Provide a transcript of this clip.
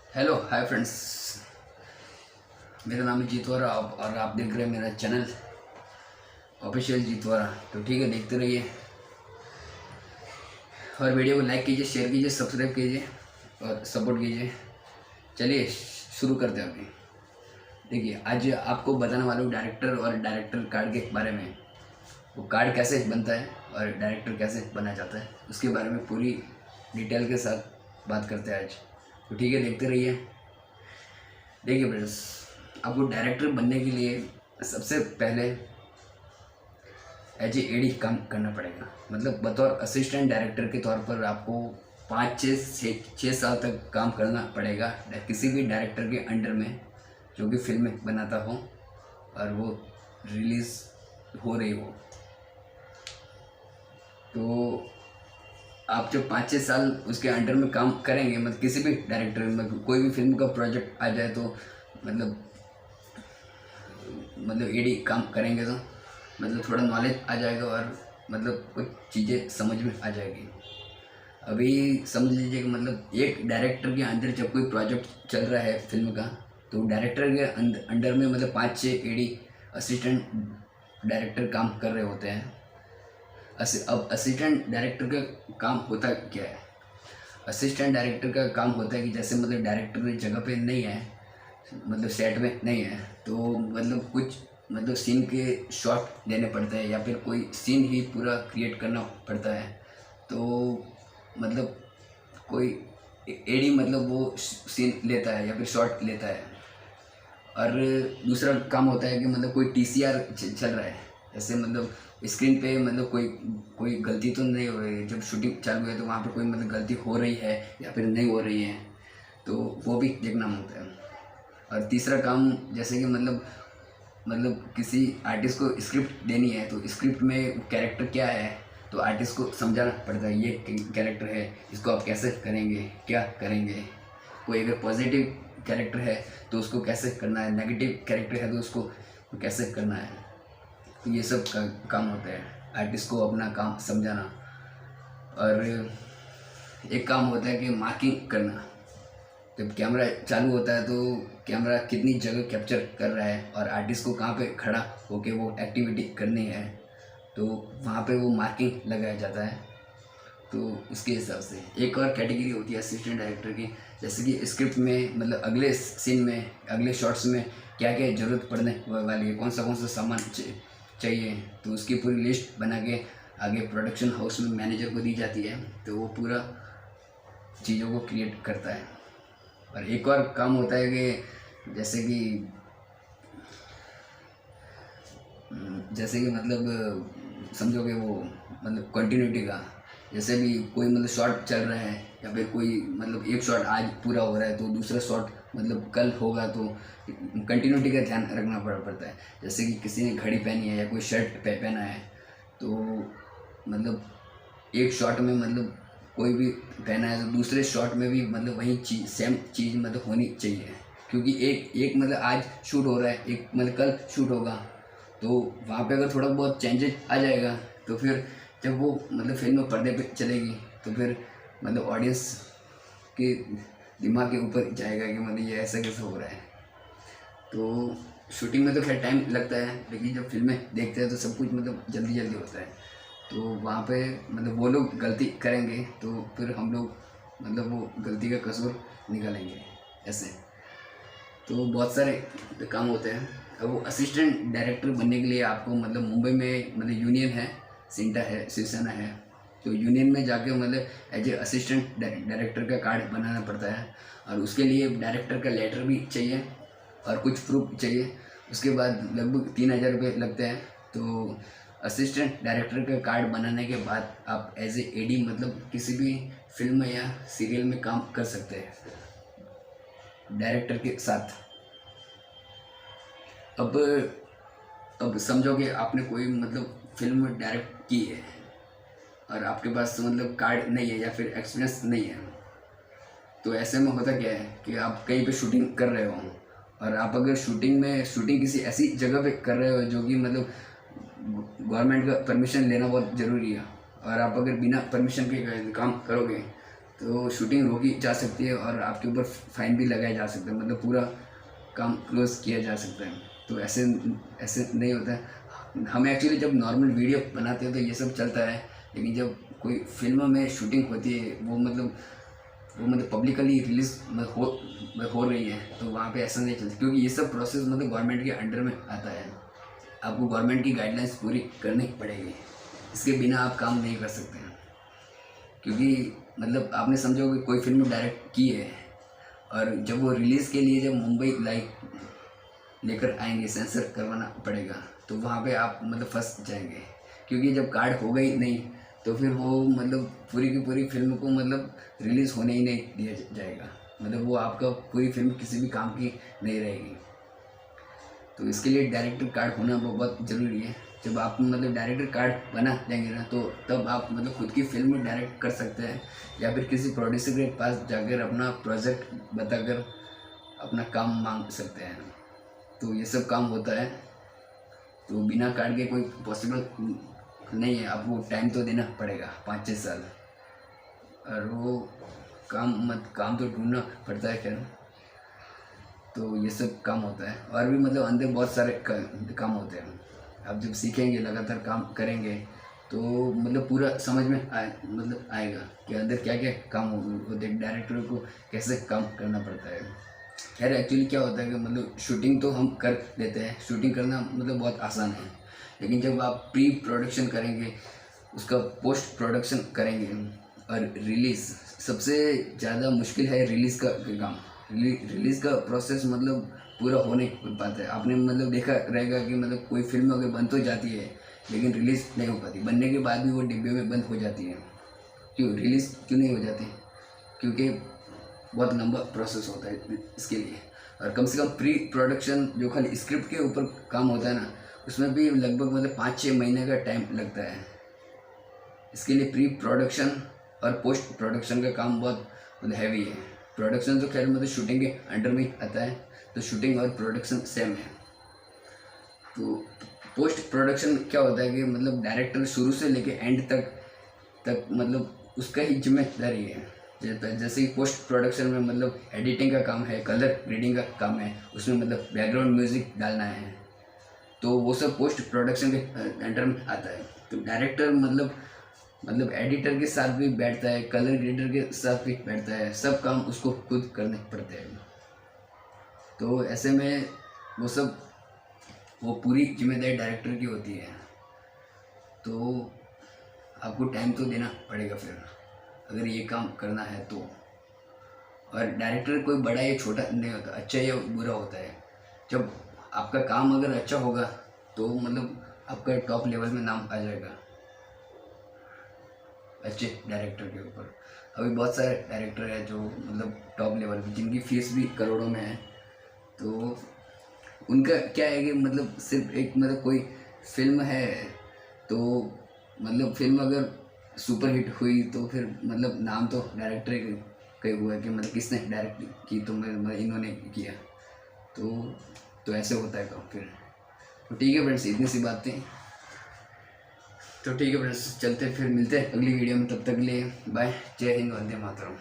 Hello hi friends. मेरा नाम है जीतवारा और आप देख रहे हैं मेरा चैनल ऑफिशियल जीतवारा। तो ठीक है, देखते रहिए और वीडियो को लाइक कीजिए, शेयर कीजिए, सब्सक्राइब कीजिए और सपोर्ट कीजिए। चलिए शुरू करते हैं अभी। देखिए, आज आपको बताने वाला हूँ डायरेक्टर और डायरेक्टर कार्ड के बारे में। वो कार्ड कैसे बनता है और डायरेक्टर कैसे बना जाता है, उसके बारे में पूरी डिटेल के साथ बात करते हैं आज। तो ठीक है, देखते रहिए। देखिए फ्रेंड्स, आपको डायरेक्टर बनने के लिए सबसे पहले एज ए एडी काम करना पड़ेगा। मतलब बतौर असिस्टेंट डायरेक्टर के तौर पर आपको 5-6 साल तक काम करना पड़ेगा किसी भी डायरेक्टर के अंडर में जो कि फिल्में बनाता हो और वो रिलीज़ हो रही हो। तो आप जब 5-6 साल उसके अंडर में काम करेंगे, मतलब किसी भी डायरेक्टर में कोई भी फिल्म का प्रोजेक्ट आ जाए तो मतलब एडी काम करेंगे तो मतलब थोड़ा नॉलेज आ जाएगा और मतलब कुछ चीज़ें समझ में आ जाएगी। अभी समझ लीजिए कि मतलब एक डायरेक्टर के अंदर जब कोई प्रोजेक्ट चल रहा है फिल्म का, तो डायरेक्टर के अंडर में मतलब 5-6 एडी असिस्टेंट डायरेक्टर काम कर रहे होते हैं। अब असिस्टेंट डायरेक्टर का काम होता क्या है? असिस्टेंट डायरेक्टर का काम होता है कि जैसे मतलब डायरेक्टर जगह पे नहीं है, मतलब सेट में नहीं है, तो मतलब कुछ मतलब सीन के शॉट देने पड़ते हैं या फिर कोई सीन ही पूरा क्रिएट करना पड़ता है। तो मतलब कोई एडी मतलब वो सीन लेता है या फिर शॉट लेता है। और दूसरा काम होता है कि मतलब कोई टीसीआर चल रहा है, जैसे मतलब स्क्रीन पे मतलब कोई गलती तो नहीं हो रही है। जब शूटिंग चालू है तो वहाँ पे कोई मतलब गलती हो रही है या फिर नहीं हो रही है, तो वो भी देखना होता है। और तीसरा काम जैसे कि मतलब किसी आर्टिस्ट को स्क्रिप्ट देनी है, तो स्क्रिप्ट में कैरेक्टर क्या है तो आर्टिस्ट को समझाना पड़ता है। ये कैरेक्टर है, इसको आप कैसे करेंगे, क्या करेंगे। कोई अगर पॉजिटिव कैरेक्टर है तो उसको कैसे करना है, नेगेटिव कैरेक्टर है तो उसको कैसे करना है। तो ये सब काम होता है आर्टिस्ट को अपना काम समझाना। और एक काम होता है कि मार्किंग करना। जब कैमरा चालू होता है तो कैमरा कितनी जगह कैप्चर कर रहा है और आर्टिस्ट को कहाँ पे खड़ा होके वो एक्टिविटी करनी है, तो वहाँ पे वो मार्किंग लगाया जाता है। तो उसके हिसाब से एक और कैटेगरी होती है असिस्टेंट डायरेक्टर की, जैसे कि स्क्रिप्ट में मतलब अगले सीन में, अगले शॉट्स में क्या क्या ज़रूरत पड़ने वाली है, कौन सा सामान चाहिए, तो उसकी पूरी लिस्ट बना के आगे प्रोडक्शन हाउस में मैनेजर को दी जाती है, तो वो पूरा चीज़ों को क्रिएट करता है। और एक और काम होता है कि जैसे कि मतलब समझोगे वो मतलब कंटिन्यूटी का, जैसे भी कोई मतलब शॉट चल रहा है या फिर कोई मतलब एक शॉट आज पूरा हो रहा है तो दूसरा शॉट मतलब कल होगा, तो कंटिन्यूटी का ध्यान रखना पड़ता है। जैसे कि किसी ने घड़ी पहनी है या कोई शर्ट पहना है, तो मतलब एक शॉट में मतलब कोई भी पहना है तो दूसरे शॉट में भी मतलब वही चीज़, सेम चीज़ मतलब होनी चाहिए। क्योंकि एक मतलब आज शूट हो रहा है, एक मतलब कल शूट होगा, तो वहाँ पे अगर थोड़ा बहुत चेंजेस आ जाएगा तो फिर जब वो मतलब फिल्म पर्दे पे चलेगी तो फिर मतलब ऑडियंस के दिमाग के ऊपर जाएगा कि मतलब ये ऐसा कैसे हो रहा है। तो शूटिंग में तो खैर टाइम लगता है, लेकिन जब फिल्में देखते हैं तो सब कुछ मतलब जल्दी जल्दी होता है। तो वहाँ पे मतलब वो लोग गलती करेंगे तो फिर हम लोग मतलब वो गलती का कसूर निकालेंगे ऐसे। तो बहुत सारे काम होते हैं। अब वो असिस्टेंट डायरेक्टर बनने के लिए आपको मतलब मुंबई में मतलब यूनियन है, सिंटा है, शिवसेना है, तो यूनियन में जाके मतलब एज ए असिस्टेंट डायरेक्टर का कार्ड बनाना पड़ता है। और उसके लिए डायरेक्टर का लेटर भी चाहिए और कुछ प्रूफ चाहिए। उसके बाद लगभग 3,000 रुपये लगते हैं। तो असिस्टेंट डायरेक्टर का कार्ड बनाने के बाद आप एज ए एडी मतलब किसी भी फिल्म या सीरियल में काम कर सकते हैं डायरेक्टर के साथ। अब समझो कि आपने कोई मतलब फिल्म डायरेक्ट की है और आपके पास मतलब कार्ड नहीं है या फिर एक्सपीरियंस नहीं है, तो ऐसे में होता क्या है कि आप कहीं पे शूटिंग कर रहे हो और आप अगर शूटिंग किसी ऐसी जगह पे कर रहे हो जो कि मतलब गवर्नमेंट का परमिशन लेना बहुत ज़रूरी है, और आप अगर बिना परमिशन के काम करोगे तो शूटिंग रोकी जा सकती है और आपके ऊपर फाइन भी लगाया जा सकता है, मतलब पूरा काम क्लोज किया जा सकता है। तो ऐसे ऐसे नहीं होता है। हम एक्चुअली जब नॉर्मल वीडियो बनाते हैं तो ये सब चलता है, लेकिन जब कोई फिल्म में शूटिंग होती है वो मतलब पब्लिकली रिलीज हो रही है, तो वहाँ पे ऐसा नहीं चलता, क्योंकि ये सब प्रोसेस मतलब गवर्नमेंट के अंडर में आता है। आपको गवर्नमेंट की गाइडलाइंस पूरी करनी पड़ेगी, इसके बिना आप काम नहीं कर सकते हैं। क्योंकि मतलब आपने समझो कि कोई फिल्म डायरेक्ट की है और जब वो रिलीज़ के लिए जब मुंबई लेकर आएंगे, सेंसर करवाना पड़ेगा, तो वहाँ पे आप मतलब फंस जाएंगे। क्योंकि जब कार्ड होगा ही नहीं तो फिर वो मतलब पूरी की पूरी फिल्म को मतलब रिलीज़ होने ही नहीं दिया जाएगा, मतलब वो आपका पूरी फिल्म किसी भी काम की नहीं रहेगी। तो इसके लिए डायरेक्टर कार्ड होना बहुत ज़रूरी है। जब आप मतलब डायरेक्टर कार्ड बना लेंगे ना, तो तब आप मतलब खुद की फिल्म डायरेक्ट कर सकते हैं, या फिर किसी प्रोड्यूसर के पास जाकर अपना प्रोजेक्ट बताकर अपना काम मांग सकते हैं। तो ये सब काम होता है। तो बिना कार्ड के कोई पॉसिबल नहीं है, आपको टाइम तो देना पड़ेगा 5-6 साल, और वो काम तो ढूंढना पड़ता है। खैर, तो ये सब काम होता है, और भी मतलब अंदर बहुत सारे काम होते हैं। आप जब सीखेंगे, लगातार काम करेंगे, तो मतलब पूरा समझ में आएगा कि अंदर क्या क्या काम होते हैं, डायरेक्टर को कैसे काम करना पड़ता है। खैर, एक्चुअली क्या होता है कि मतलब शूटिंग तो हम कर लेते हैं, शूटिंग करना मतलब बहुत आसान है, लेकिन जब आप प्री प्रोडक्शन करेंगे, उसका पोस्ट प्रोडक्शन करेंगे और रिलीज़, सबसे ज़्यादा मुश्किल है रिलीज़ का काम। रिलीज़ का प्रोसेस मतलब पूरा हो नहीं पाता है। आपने मतलब देखा रहेगा कि मतलब कोई फिल्म अगर बन तो जाती है, लेकिन रिलीज़ नहीं हो पाती, बनने के बाद भी वो डिब्बे में बंद हो जाती है। क्यों रिलीज़ क्यों नहीं हो जाती? क्योंकि बहुत लंबा प्रोसेस होता है इसके लिए, और कम से कम प्री प्रोडक्शन जो खाली स्क्रिप्ट के ऊपर काम होता है ना, उसमें भी लगभग मतलब 5-6 महीने का टाइम लगता है। इसके लिए प्री प्रोडक्शन और पोस्ट प्रोडक्शन का काम बहुत मतलब हैवी है। प्रोडक्शन तो खैर मतलब शूटिंग के अंडर में आता है, तो शूटिंग और प्रोडक्शन सेम है। तो पोस्ट प्रोडक्शन क्या होता है कि मतलब डायरेक्टर शुरू से लेके एंड तक मतलब उसका ही जिम्मेदारी है। जैसे कि पोस्ट प्रोडक्शन में मतलब एडिटिंग का काम है, कलर ग्रेडिंग का काम है, उसमें मतलब बैकग्राउंड म्यूज़िक डालना है, तो वो सब पोस्ट प्रोडक्शन के अंडर में आता है। तो डायरेक्टर मतलब एडिटर के साथ भी बैठता है, कलर ग्रेडर के साथ भी बैठता है, सब काम उसको खुद करने पड़ते हैं। तो ऐसे में वो पूरी जिम्मेदारी डायरेक्टर की होती है। तो आपको टाइम तो देना पड़ेगा फिर, अगर ये काम करना है तो। और डायरेक्टर कोई बड़ा या छोटा नहीं होता, अच्छा या बुरा होता है। जब आपका काम अगर अच्छा होगा तो मतलब आपका टॉप लेवल में नाम आ जाएगा अच्छे डायरेक्टर के ऊपर। अभी बहुत सारे डायरेक्टर हैं जो मतलब टॉप लेवल पे, जिनकी फीस भी करोड़ों में है। तो उनका क्या है कि मतलब सिर्फ एक मतलब कोई फिल्म है, तो मतलब फिल्म अगर सुपर हिट हुई तो फिर मतलब नाम तो डायरेक्टर का हुआ है कि मतलब किसने डायरेक्ट की, तो मतलब इन्होंने किया। तो ऐसे होता है काम फिर। तो ठीक है फ्रेंड्स, इतनी सी बात थी। तो ठीक है फ्रेंड्स, चलते फिर मिलते हैं अगली वीडियो में, तब तक के लिए बाय। जय हिंद, वंदे मातरम।